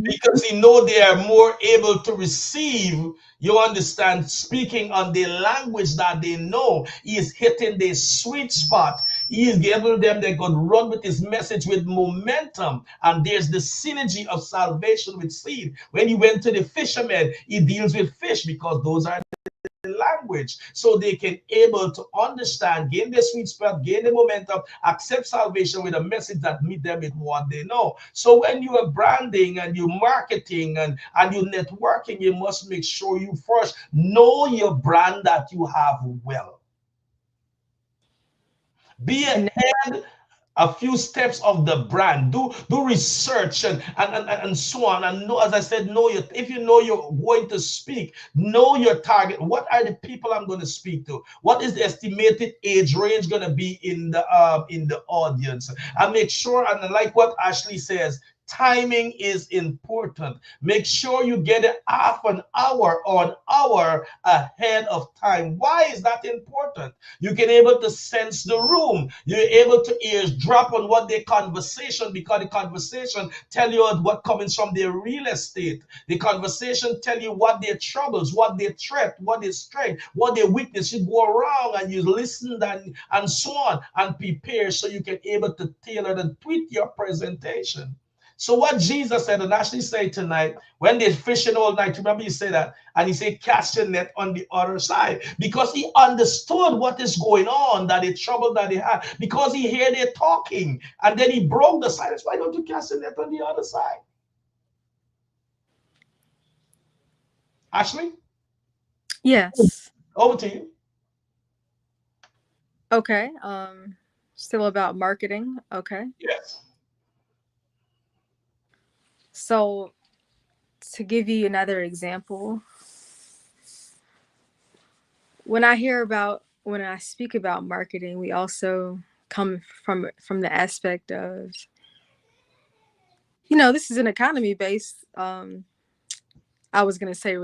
because he know they are more able to receive. You understand, speaking on the language that they know. He is hitting the sweet spot. He is giving them, they could run with his message with momentum. And there's the synergy of salvation with seed. When he went to the fishermen, he deals with fish, because those are language, so they can able to understand, gain the sweet spot, gain the momentum, accept salvation with a message that meet them with what they know. So when you are branding and you marketing and you networking, you must make sure you first know your brand that you have well. Be And ahead a few steps of the brand. Do research and so on. And know, as I said, know your, if you know you're going to speak, know your target. What are the people I'm going to speak to? What is the estimated age range going to be in the audience? And make sure, and like what Ashley says, timing is important. Make sure you get it half an hour or an hour ahead of time. Why is that important? You can able to sense the room. You're able to eavesdrop on what their conversation, because the conversation tell you what comes from their real estate. The conversation tell you what their troubles, what their threat, what their strength, what their weakness. You go around and you listen and so on and prepare, so you can able to tailor and tweak your presentation. So what Jesus said, and actually say tonight, when they're fishing all night, remember he said that, and he said, cast your net on the other side, because he understood what is going on, that the trouble that they had, because he heard they talking, and then he broke the silence. Why don't you cast your net on the other side? Ashley, yes. over to you. Okay. Still about marketing. Okay. Yes. So to give you another example, when I speak about marketing, we also come from the aspect of, this is an economy based, I was going to say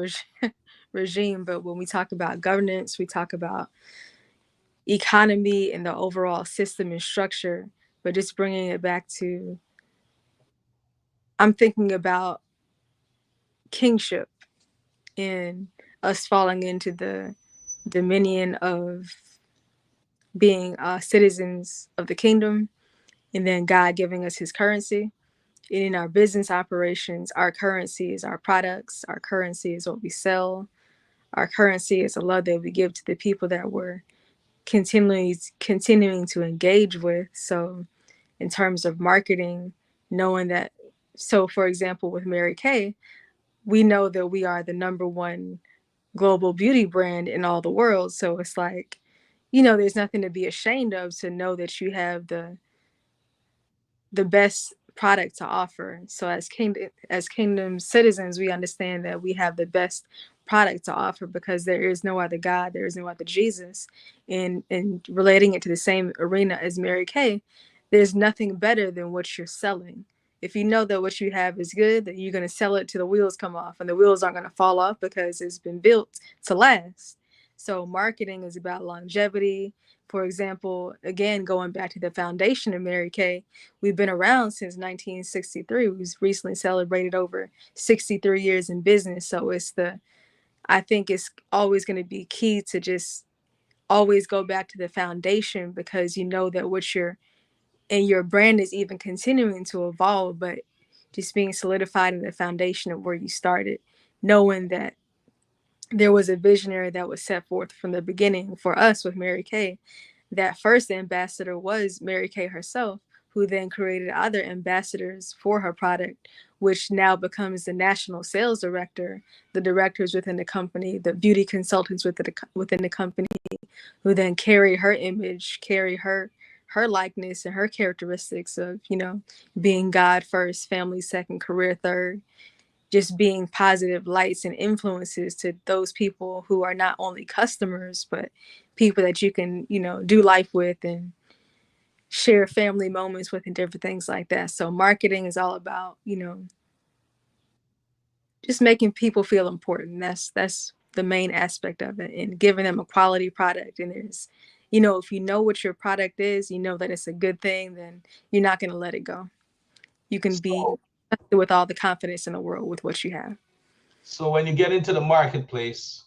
regime, but when we talk about governance, we talk about economy and the overall system and structure. But just bringing it back to, I'm thinking about kingship and us falling into the dominion of being citizens of the kingdom, and then God giving us his currency. And in our business operations, our currency is our products, our currency is what we sell, our currency is the love that we give to the people that we're continuing to engage with. So in terms of marketing, knowing that, so for example, with Mary Kay, we know that we are the number one global beauty brand in all the world. So it's like, there's nothing to be ashamed of to know that you have the best product to offer. So as kingdom citizens, we understand that we have the best product to offer because there is no other God, there is no other Jesus. And relating it to the same arena as Mary Kay, there's nothing better than what you're selling. If you know that what you have is good, that you're going to sell it till the wheels come off, and the wheels aren't going to fall off because it's been built to last. So marketing is about longevity. For example, again, going back to the foundation of Mary Kay, we've been around since 1963. We've recently celebrated over 63 years in business. So I think it's always going to be key to just always go back to the foundation, because you know that and your brand is even continuing to evolve, but just being solidified in the foundation of where you started, knowing that there was a visionary that was set forth from the beginning for us with Mary Kay. That first ambassador was Mary Kay herself, who then created other ambassadors for her product, which now becomes the national sales director, the directors within the company, the beauty consultants within the company, who then carry her image, carry her likeness and her characteristics of, being God first, family second, career third, just being positive lights and influences to those people who are not only customers, but people that you can, do life with and share family moments with and different things like that. So marketing is all about, just making people feel important. That's the main aspect of it, and giving them a quality product. And if you know what your product is, you know that it's a good thing, then you're not going to let it go. You can be So, with all the confidence in the world with what you have. so when you get into the marketplace,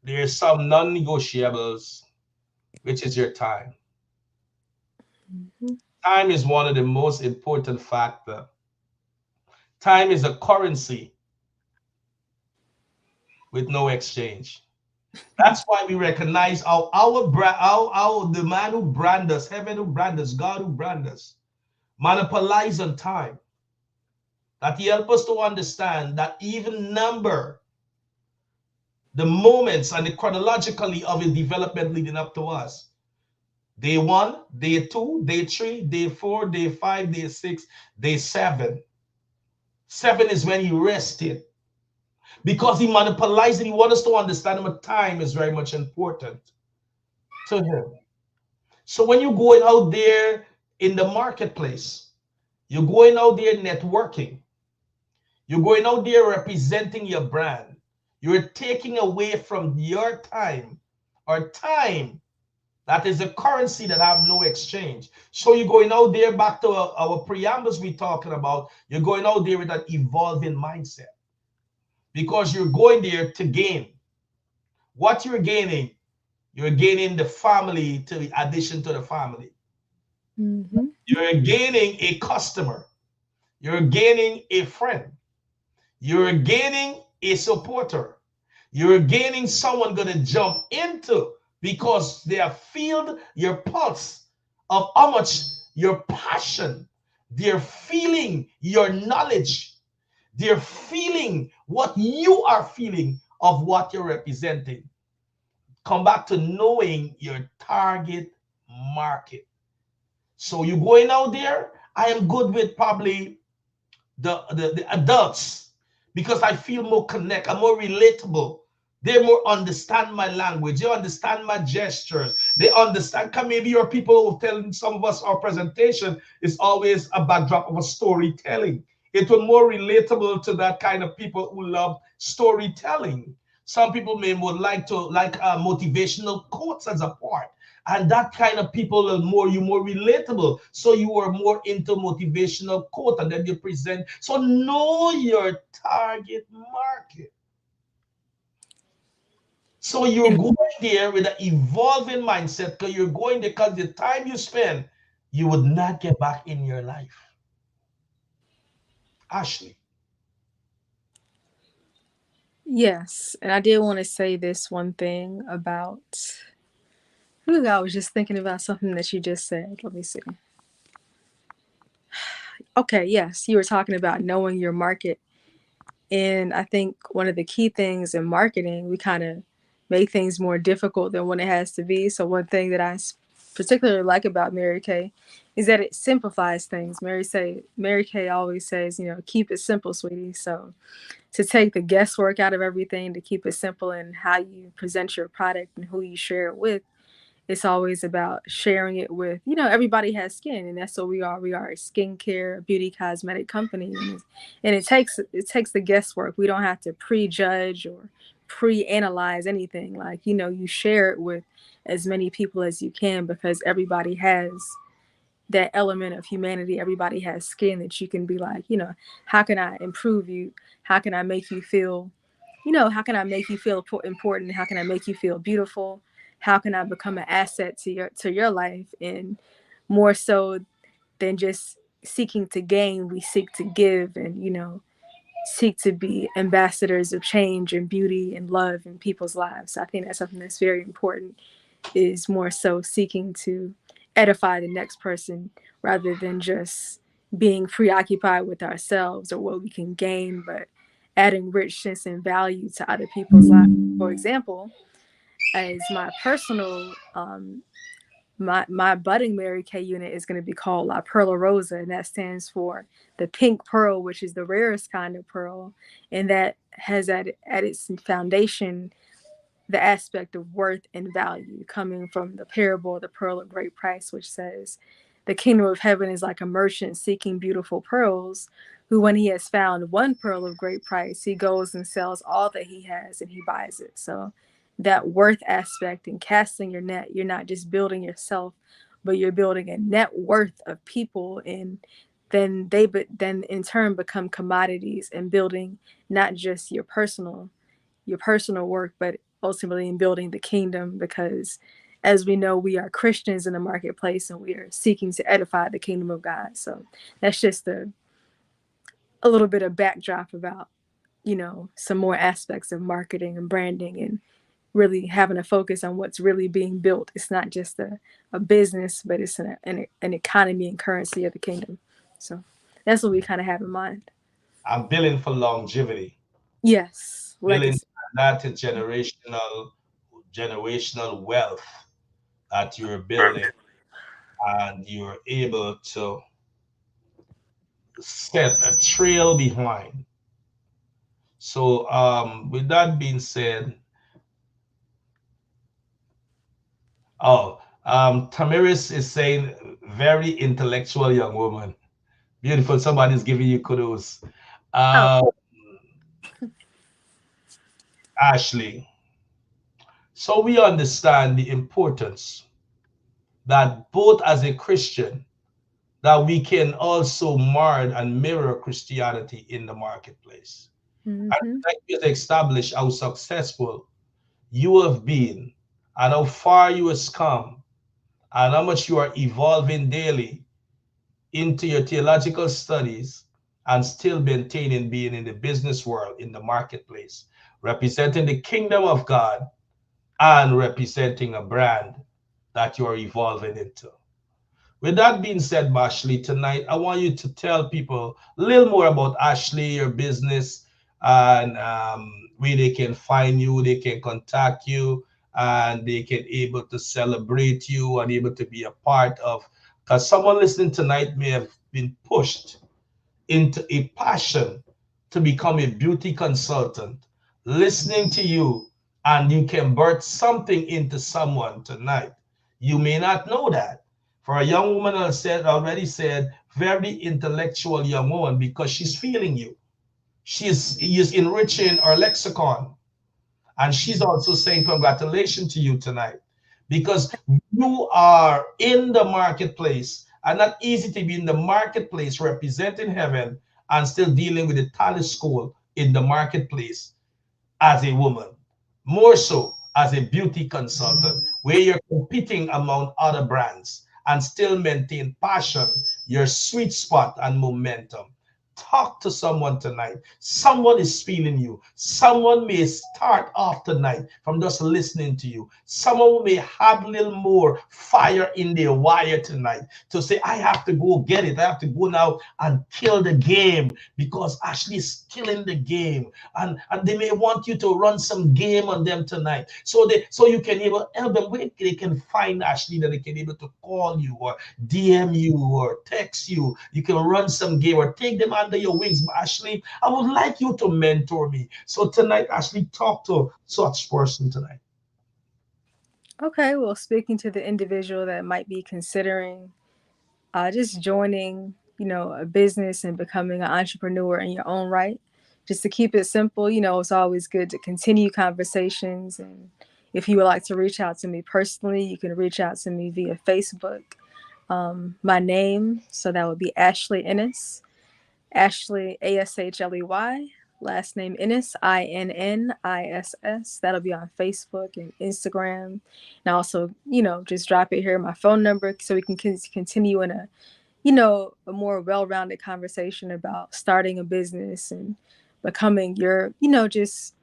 there's some non-negotiables, which is your time. Mhm. Time is one of the most important factor. Time is a currency with no exchange. That's why we recognize our brand, our the man who brand us, heaven who brand us, God who brand us, monopolize on time. That he help us to understand that even number the moments and the chronologically of the development leading up to us. Day 1, day 2, day 3, day 4, day 5, day 6, day 7. 7 is when he rested. Because he monopolized it, he wants us to understand that time is very much important to him. So when you're going out there in the marketplace, you're going out there networking, you're going out there representing your brand, you're taking away from your time, or time that is a currency that have no exchange. So you're going out there, back to our preambles we're talking about, you're going out there with an evolving mindset, because you're going there to gain. What you're gaining the family to the addition to the family. Mm-hmm. You're gaining a customer. You're gaining a friend. You're gaining a supporter. You're gaining someone going to jump into, because they have felt your pulse of how much your passion. They're feeling your knowledge. They're feeling what you are feeling of what you're representing. Come back to knowing your target market. So you're going out there. I am good with probably the adults, because I feel more connect. I'm more relatable. They more understand my language. They understand my gestures. They understand. Cause maybe your people who telling some of us our presentation is always a backdrop of a storytelling. It will more relatable to that kind of people who love storytelling. Some people may would like to like motivational quotes as a part. And that kind of people are more relatable. So you are more into motivational quote and then you present. So know your target market. So you're And going there with an evolving mindset because you're going there because the time you spend, you would not get back in your life. Ashley. yes, and I did want to say this one thing about. Ooh, I was just thinking about something that you just said. Let me see. Okay, yes, you were talking about knowing your market. And I think one of the key things in marketing, we kind of make things more difficult than what it has to be. So one thing that particularly like about Mary Kay is that it simplifies things. Mary Kay always says, keep it simple, sweetie. So to take the guesswork out of everything, to keep it simple in how you present your product and who you share it with, it's always about sharing it with, everybody has skin, and that's what we are. We are a skincare, beauty, cosmetic company, and it takes the guesswork. We don't have to prejudge or pre-analyze anything. Like, you share it with as many people as you can because everybody has that element of humanity. Everybody has skin that you can be like, how can I improve you? How can I make you feel how can I make you feel important? How can I make you feel beautiful? How can I become an asset to your life? And more so than just seeking to gain, we seek to give and, seek to be ambassadors of change and beauty and love in people's lives. So I think that's something that's very important, is more so seeking to edify the next person rather than just being preoccupied with ourselves or what we can gain, but adding richness and value to other people's lives. For example, as my personal my budding Mary Kay unit is going to be called La Perla Rosa, and that stands for the pink pearl, which is the rarest kind of pearl, and that has at its foundation the aspect of worth and value, coming from the parable of the pearl of great price, which says, the kingdom of heaven is like a merchant seeking beautiful pearls, who, when he has found one pearl of great price, he goes and sells all that he has and he buys it. So that worth aspect in casting your net, you're not just building yourself, but you're building a net worth of people, and then in turn become commodities, and building not just your personal work, but ultimately in building the kingdom, because as we know, we are Christians in the marketplace and we are seeking to edify the kingdom of God. So that's just a little bit of backdrop about, some more aspects of marketing and branding, and really having a focus on what's really being built. It's not just a business, but it's an economy and currency of the kingdom. So that's what we kind of have in mind. I'm building for longevity, Yes, building legacy. that generational wealth that you're building, and you're able to set a trail behind. So, with that being said, Tamiris is saying, very intellectual young woman. Beautiful. Somebody's giving you kudos. Oh, Uh, Ashley. So we understand the importance that both as a Christian, that we can also mar and mirror Christianity in the marketplace. And mm-hmm. like you establish how successful you have been and how far you has come and how much you are evolving daily into your theological studies and still maintaining being in the business world, in the marketplace, representing the kingdom of God and representing a brand that you are evolving into. With that being said, Ashley, tonight I want you to tell people a little more about Ashley, your business, and where they can find you, they can contact you, and they can able to celebrate you and able to be a part of. Because someone listening tonight may have been pushed into a passion to become a beauty consultant, listening to you, and you can birth something into someone tonight. You may not know that. For a young woman, I said already said, very intellectual young woman, because she's feeling you. Is enriching her lexicon. And she's also saying congratulations to you tonight, because you are in the marketplace, and not easy to be in the marketplace representing heaven and still dealing with the talent school in the marketplace as a woman, more so as a beauty consultant, where you're competing among other brands and still maintain passion, your sweet spot, and momentum. Talk to someone tonight. Someone is feeling you. Someone may start off tonight from just listening to you. Someone may have a little more fire in their wire tonight to say, I have to go get it. I have to go now and kill the game, because Ashley is killing the game. And they may want you to run some game on them tonight. So you can able help them where they can find Ashley, that they can able to call you or DM you or text you. You can run some game or take them under your wings. But Ashley, I would like you to mentor me. So tonight, Ashley, talk to such person tonight. Okay, well, speaking to the individual that might be considering just joining, a business and becoming an entrepreneur in your own right. Just to keep it simple, it's always good to continue conversations. And if you would like to reach out to me personally, you can reach out to me via Facebook. My name, so that would be Ashley Ennis, Ashley Ashley, last name Innis Inniss. That'll be on Facebook and Instagram, and also just drop it here, my phone number, so we can continue in a more well-rounded conversation about starting a business and becoming your, just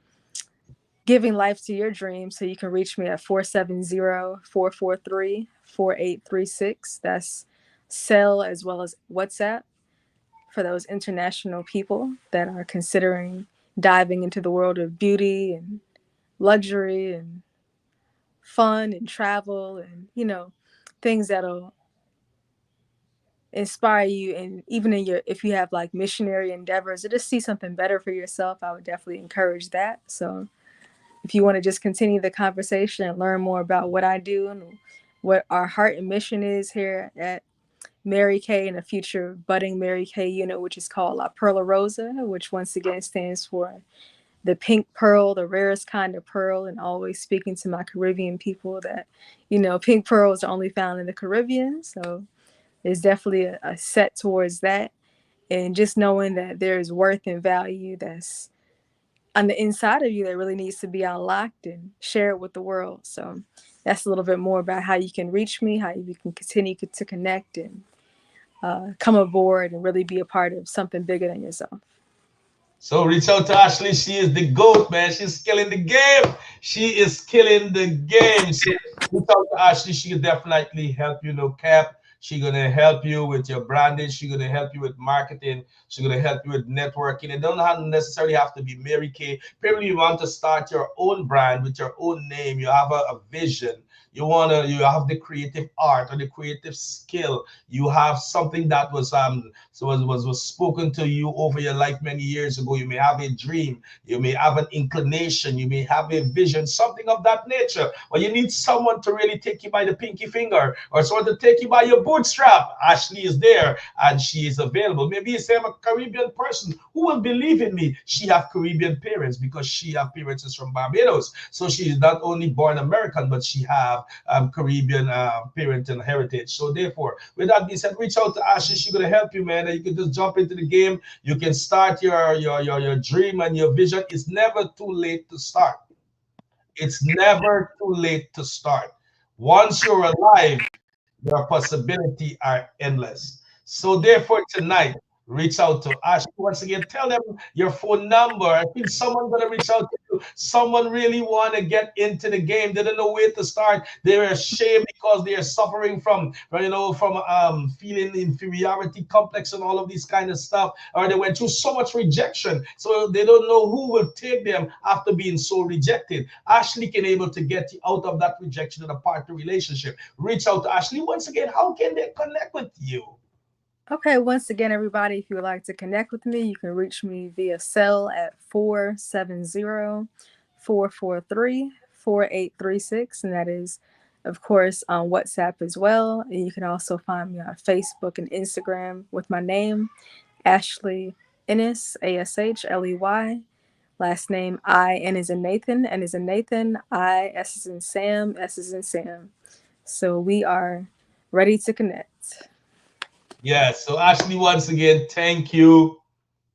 giving life to your dreams. So you can reach me at 470-443-4836. That's cell as well as WhatsApp for those international people that are considering diving into the world of beauty and luxury and fun and travel and, things that'll inspire you. And even in your, if you have like missionary endeavors or just see something better for yourself, I would definitely encourage that. So if you want to just continue the conversation and learn more about what I do and what our heart and mission is here at Mary Kay and a future budding Mary Kay unit, which is called La Perla Rosa, which once again stands for the pink pearl, the rarest kind of pearl, and always speaking to my Caribbean people that, pink pearls are only found in the Caribbean. So there's definitely a set towards that. And just knowing that there's worth and value that's on the inside of you that really needs to be unlocked and shared with the world. So that's a little bit more about how you can reach me, how you can continue to connect and come aboard and really be a part of something bigger than yourself. So reach out to Ashley. She is the GOAT, man. She's killing the game. She is killing the game. So reach out to Ashley. She can definitely help you, Cap. She's gonna help you with your branding. She's gonna help you with marketing. She's gonna help you with networking. It don't necessarily have to be Mary Kay. Probably you want to start your own brand with your own name. You have a vision. You have the creative art or the creative skill. You have something that was spoken to you over your life many years ago. You may have a dream, you may have an inclination, you may have a vision, something of that nature. But you need someone to really take you by the pinky finger or someone to take you by your bootstrap. Ashley is there and she is available. Maybe you say I'm a Caribbean person. Who will believe in me? She have Caribbean parents because she have parents is from Barbados. So she is not only born American, but she have Caribbean parent and heritage. So therefore, with that being said, reach out to Ashley. She's gonna help you, man. And you can just jump into the game. You can start your dream and your vision. It's never too late to start. It's never too late to start. Once you're alive, your possibility are endless. So therefore, tonight, reach out to Ashley once again. Tell them your phone number. I think someone's gonna reach out to you. Someone really want to get into the game. They don't know where to start. They're ashamed because they are suffering from feeling inferiority complex and all of these kind of stuff. Or they went through so much rejection, so they don't know who will take them after being so rejected. Ashley can able to get you out of that rejection and a partner relationship. Reach out to Ashley once again. How can they connect with you? Okay, once again, everybody, if you would like to connect with me, you can reach me via cell at 470-443-4836. And that is, of course, on WhatsApp as well. And you can also find me on Facebook and Instagram with my name, Ashley Ennis, Ashley. Last name I, N is in Nathan, N is in Nathan, I, S is in Sam, S is in Sam. So we are ready to connect. Yes. So Ashley, once again, thank you.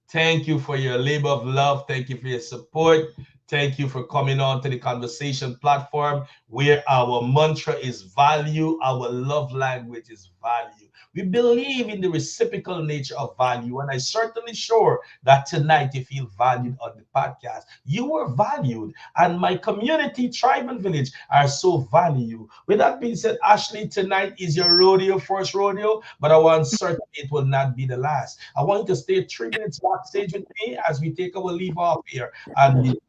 Thank you for your labor of love. Thank you for your support. Thank you for coming on to the conversation platform where our mantra is value, our love language is value. We believe in the reciprocal nature of value, and I'm certainly sure that tonight you feel valued on the podcast. You were valued, and my community, tribe, and village are so value. With that being said, Ashley, tonight is your rodeo, first rodeo, but I want certain it will not be the last. I want you to stay 3 minutes backstage with me as we take our leave off here and be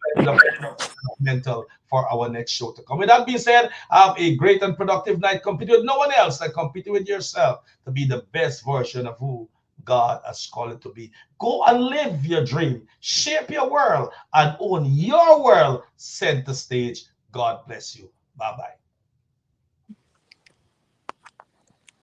mental for our next show to come. With that being said, have a great and productive night. Compete with no one else, and compete with yourself to be the best version of who God has called it to be. Go and live your dream, shape your world, and own your world. Center stage. God bless you. Bye bye.